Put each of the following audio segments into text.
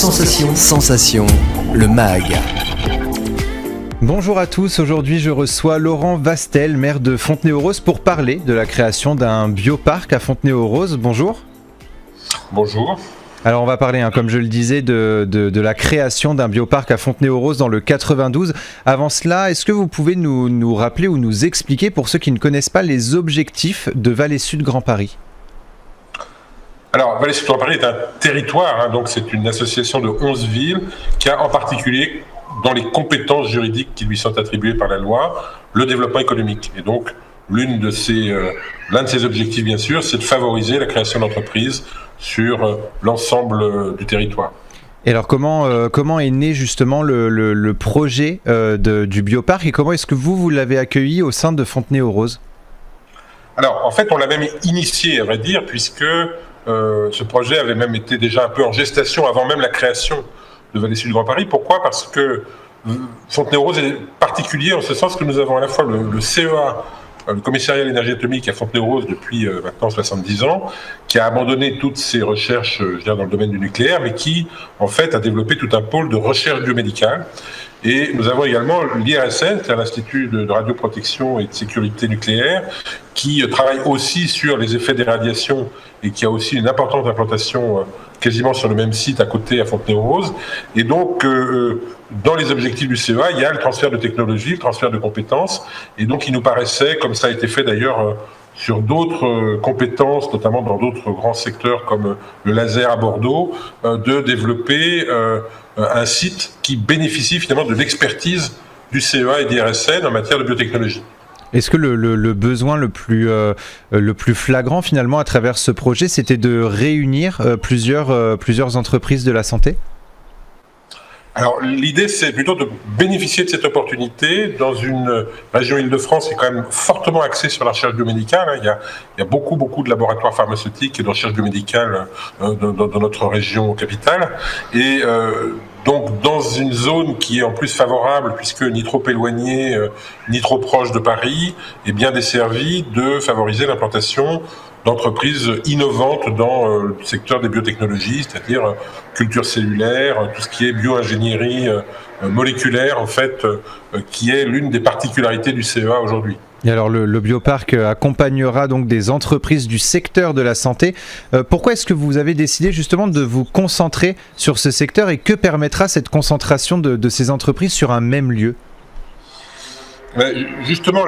Sensation, le MAG. Bonjour à tous, aujourd'hui je reçois Laurent Vastel, maire de Fontenay-aux-Roses, pour parler de la création d'un bioparc à Fontenay-aux-Roses. Bonjour. Bonjour. Alors on va parler, comme je le disais, de la création d'un bioparc à Fontenay-aux-Roses dans le 92. Avant cela, est-ce que vous pouvez nous rappeler ou nous expliquer, pour ceux qui ne connaissent pas, les objectifs de Vallée Sud Grand Paris ? Alors, Vallée Sud Grand Paris est un territoire, donc c'est une association de 11 villes qui a en particulier, dans les compétences juridiques qui lui sont attribuées par la loi, le développement économique. Et donc, l'un de ses objectifs, bien sûr, c'est de favoriser la création d'entreprises sur l'ensemble du territoire. Et alors, comment est né justement le projet du bioparc, et comment est-ce que vous l'avez accueilli au sein de Fontenay-aux-Roses ? Alors, en fait, on l'a même initié, à vrai dire, puisque ce projet avait même été déjà un peu en gestation avant même la création de Vallée Sud Grand Paris. Pourquoi ? Parce que Fontenay-aux-Roses est particulier en ce sens que nous avons à la fois le CEA, le commissariat à l'énergie atomique à Fontenay-aux-Roses depuis maintenant 70 ans, qui a abandonné toutes ses recherches dans le domaine du nucléaire, mais qui en fait a développé tout un pôle de recherche biomédicale. Et nous avons également l'IRSN, c'est l'Institut de radioprotection et de sécurité nucléaire, qui travaille aussi sur les effets des radiations et qui a aussi une importante implantation quasiment sur le même site à côté à Fontenay-aux-Roses. Et donc, dans les objectifs du CEA, il y a le transfert de technologie, le transfert de compétences. Et donc, il nous paraissait, comme ça a été fait d'ailleurs sur d'autres compétences, notamment dans d'autres grands secteurs comme le laser à Bordeaux, de développer un site qui bénéficie finalement de l'expertise du CEA et d'IRSN en matière de biotechnologie. Est-ce que le besoin le plus flagrant finalement à travers ce projet, c'était de réunir plusieurs entreprises de la santé ? Alors l'idée, c'est plutôt de bénéficier de cette opportunité dans une région Île-de-France qui est quand même fortement axée sur la recherche biomédicale. Il y a beaucoup de laboratoires pharmaceutiques et de recherche biomédicale dans notre région capitale. Et donc dans une zone qui est en plus favorable, puisque ni trop éloignée, ni trop proche de Paris, est bien desservie, de favoriser l'implantation d'entreprises innovantes dans le secteur des biotechnologies, c'est-à-dire culture cellulaire, tout ce qui est bioingénierie moléculaire, en fait, qui est l'une des particularités du CEA aujourd'hui. Et alors le bioparc accompagnera donc des entreprises du secteur de la santé. Pourquoi est-ce que vous avez décidé justement de vous concentrer sur ce secteur, et que permettra cette concentration de ces entreprises sur un même lieu ? Justement,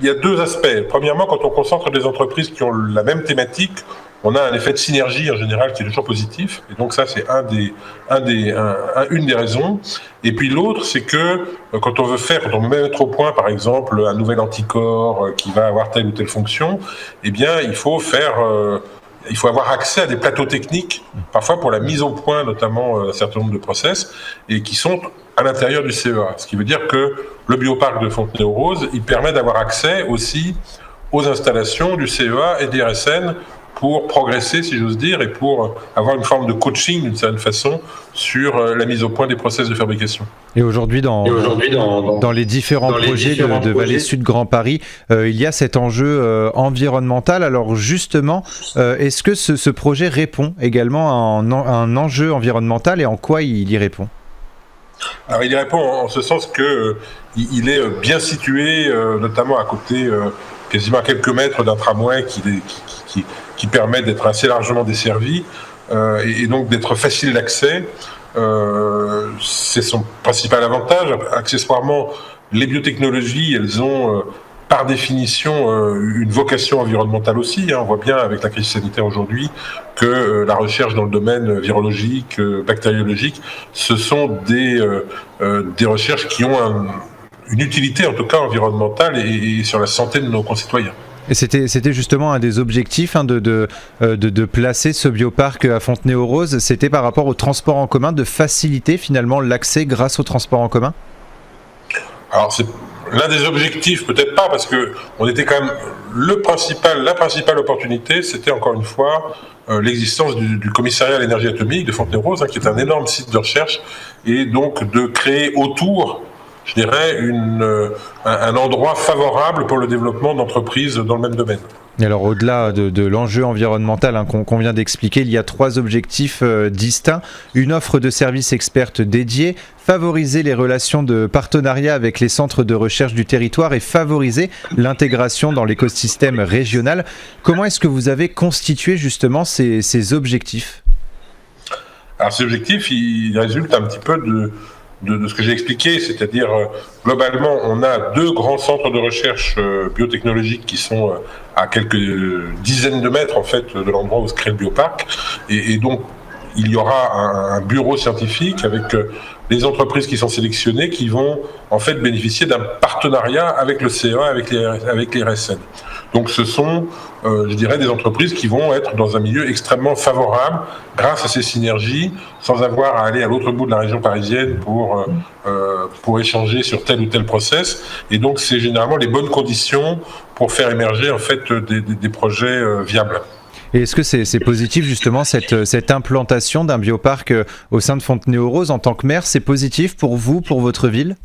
il y a deux aspects. Premièrement, quand on concentre des entreprises qui ont la même thématique, on a un effet de synergie en général qui est toujours positif. Et donc ça, c'est une des raisons. Et puis l'autre, c'est que quand on veut mettre au point, par exemple, un nouvel anticorps qui va avoir telle ou telle fonction, eh bien, il faut avoir accès à des plateaux techniques, parfois pour la mise au point, notamment un certain nombre de process, et qui sont à l'intérieur du CEA. Ce qui veut dire que le bioparc de Fontenay-aux-Roses, il permet d'avoir accès aussi aux installations du CEA et d'IRSN pour progresser, si j'ose dire, et pour avoir une forme de coaching, d'une certaine façon, sur la mise au point des process de fabrication. Et aujourd'hui, dans les différents projets de Vallée Sud Grand Paris, il y a cet enjeu environnemental. Alors justement, est-ce que ce projet répond également à un enjeu environnemental, et en quoi il y répond ? Alors il y répond en ce sens qu'il est bien situé, notamment à côté, quasiment à quelques mètres d'un tramway qui permet d'être assez largement desservi et donc d'être facile d'accès. C'est son principal avantage. Accessoirement, les biotechnologies, elles ont par définition une vocation environnementale aussi. On voit bien avec la crise sanitaire aujourd'hui que la recherche dans le domaine virologique, bactériologique, ce sont des recherches qui ont une utilité en tout cas environnementale et sur la santé de nos concitoyens. Et c'était justement un des objectifs de placer ce bioparc à Fontenay-aux-Roses. C'était par rapport au transport en commun, de faciliter finalement l'accès grâce au transport en commun ? Alors c'est l'un des objectifs, peut-être pas, parce que on était quand même la principale opportunité, c'était encore une fois l'existence du commissariat à l'énergie atomique de Fontenay-aux-Roses, qui est un énorme site de recherche, et donc de créer autour, je dirais, un endroit favorable pour le développement d'entreprises dans le même domaine. Alors au-delà de l'enjeu environnemental qu'on vient d'expliquer, il y a 3 objectifs distincts. Une offre de services expertes dédiée, favoriser les relations de partenariat avec les centres de recherche du territoire et favoriser l'intégration dans l'écosystème régional. Comment est-ce que vous avez constitué justement ces objectifs ? Alors ces objectifs, ils résultent un petit peu de ce que j'ai expliqué, c'est-à-dire globalement, on a 2 grands centres de recherche biotechnologiques qui sont à quelques dizaines de mètres en fait de l'endroit où se crée le bioparc, et donc il y aura un bureau scientifique avec les entreprises qui sont sélectionnées qui vont en fait bénéficier d'un partenariat avec le CEA, avec les RSN. Donc ce sont, je dirais, des entreprises qui vont être dans un milieu extrêmement favorable grâce à ces synergies, sans avoir à aller à l'autre bout de la région parisienne pour échanger sur tel ou tel process. Et donc c'est généralement les bonnes conditions pour faire émerger en fait des projets viables. Et est-ce que c'est positif justement cette implantation d'un bioparc au sein de Fontenay-aux-Roses en tant que maire? C'est positif pour vous, pour votre ville?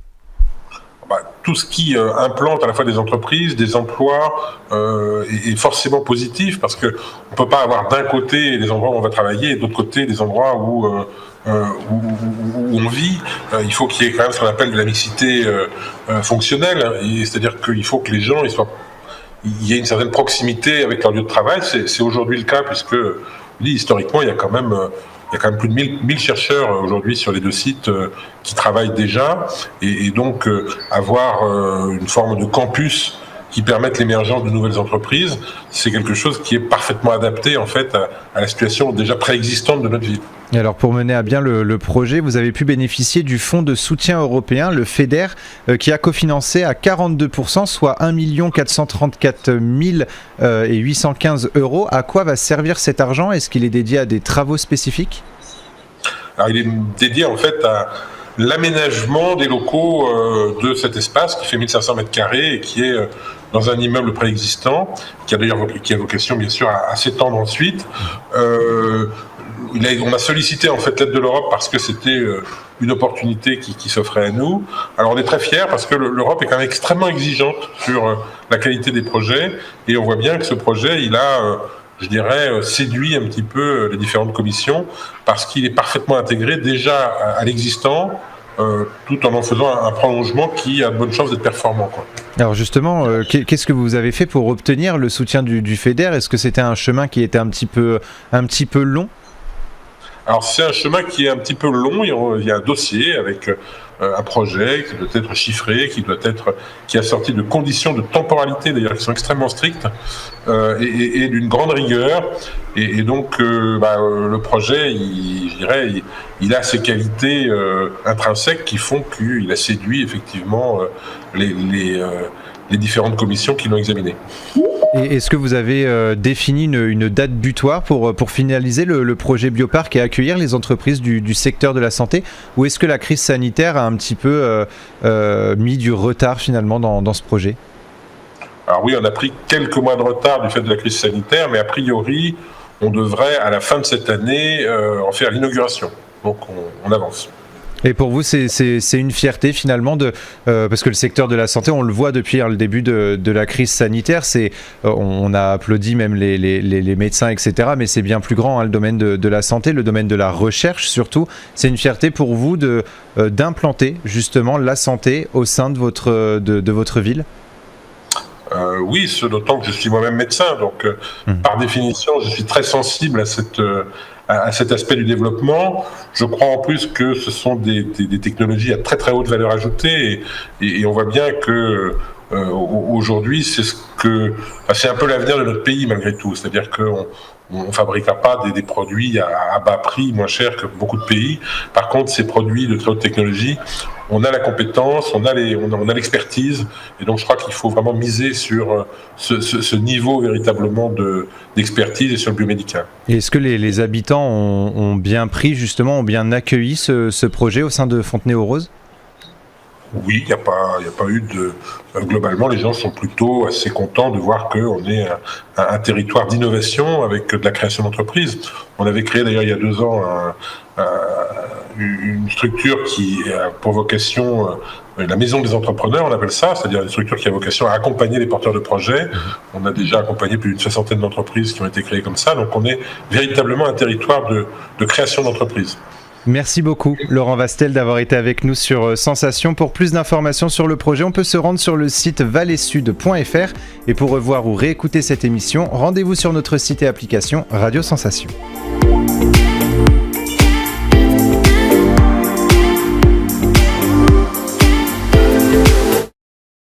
Tout ce qui implante à la fois des entreprises, des emplois est forcément positif, parce qu'on ne peut pas avoir d'un côté les endroits où on va travailler et de l'autre côté les endroits où on vit. Il faut qu'il y ait quand même ce qu'on appelle de la mixité fonctionnelle, c'est-à-dire qu'il faut que les gens il y ait une certaine proximité avec leur lieu de travail. C'est aujourd'hui le cas, puisque historiquement il y a quand même plus de 1000 chercheurs aujourd'hui sur les 2 sites qui travaillent déjà, et donc avoir une forme de campus qui permette l'émergence de nouvelles entreprises, c'est quelque chose qui est parfaitement adapté en fait à la situation déjà préexistante de notre ville. Et alors pour mener à bien le projet, vous avez pu bénéficier du fonds de soutien européen, le FEDER, qui a cofinancé à 42%, soit 1 434 815 €. À quoi va servir cet argent? Est-ce qu'il est dédié à des travaux spécifiques? Alors il est dédié en fait à l'aménagement des locaux de cet espace qui fait 1500 m² et qui est dans un immeuble préexistant, qui a vocation bien sûr à s'étendre ensuite. On a sollicité en fait l'aide de l'Europe parce que c'était une opportunité qui s'offrait à nous. Alors on est très fiers parce que l'Europe est quand même extrêmement exigeante sur la qualité des projets, et on voit bien que ce projet il a je dirais, séduit un petit peu les différentes commissions, parce qu'il est parfaitement intégré déjà à l'existant, tout en faisant un prolongement qui a de bonnes chances d'être performant, quoi. Alors justement, qu'est-ce que vous avez fait pour obtenir le soutien du FEDER? Est-ce que c'était un chemin qui était un petit peu long? Alors c'est un chemin qui est un petit peu long. Il y a un dossier avec un projet qui doit être chiffré, qui a sorti de conditions de temporalité d'ailleurs qui sont extrêmement strictes et d'une grande rigueur. Et donc le projet, il a ces qualités intrinsèques qui font qu'il a séduit effectivement les différentes commissions qui l'ont examiné. Et est-ce que vous avez défini une date butoir pour finaliser le projet Bioparc et accueillir les entreprises du secteur de la santé, ou est-ce que la crise sanitaire a un petit peu mis du retard finalement dans ce projet? Alors oui, on a pris quelques mois de retard du fait de la crise sanitaire, mais a priori, on devrait à la fin de cette année en faire l'inauguration. Donc on avance. Et pour vous, c'est une fierté finalement parce que le secteur de la santé, on le voit depuis le début de la crise sanitaire, on a applaudi même les médecins, etc. Mais c'est bien plus grand, le domaine de la santé, le domaine de la recherche surtout. C'est une fierté pour vous d'implanter justement la santé au sein de votre ville? Oui, d'autant que je suis moi-même médecin, donc par définition, je suis très sensible à cet aspect du développement. Je crois en plus que ce sont des technologies à très très haute valeur ajoutée, et on voit bien que aujourd'hui c'est un peu l'avenir de notre pays malgré tout. C'est-à-dire qu'on ne fabriquera pas des produits à bas prix, moins chers que beaucoup de pays. Par contre, ces produits de très haute technologie, on a la compétence, on a l'expertise, et donc je crois qu'il faut vraiment miser sur ce niveau véritablement d'expertise et sur le biomédical. Et est-ce que les habitants ont bien pris justement, ont bien accueilli ce projet au sein de Fontenay-aux-Roses? Oui, il n'y a pas eu de... Globalement, les gens sont plutôt assez contents de voir qu'on est un territoire d'innovation avec de la création d'entreprises. On avait créé d'ailleurs il y a 2 ans une structure qui a pour vocation, la maison des entrepreneurs, on appelle ça, c'est-à-dire une structure qui a vocation à accompagner les porteurs de projets. On a déjà accompagné plus d'une 60aine d'entreprises qui ont été créées comme ça, donc on est véritablement un territoire de création d'entreprises. Merci beaucoup Laurent Vastel d'avoir été avec nous sur Sensation. Pour plus d'informations sur le projet, on peut se rendre sur le site valleysud.fr et pour revoir ou réécouter cette émission, rendez-vous sur notre site et application Radio Sensation.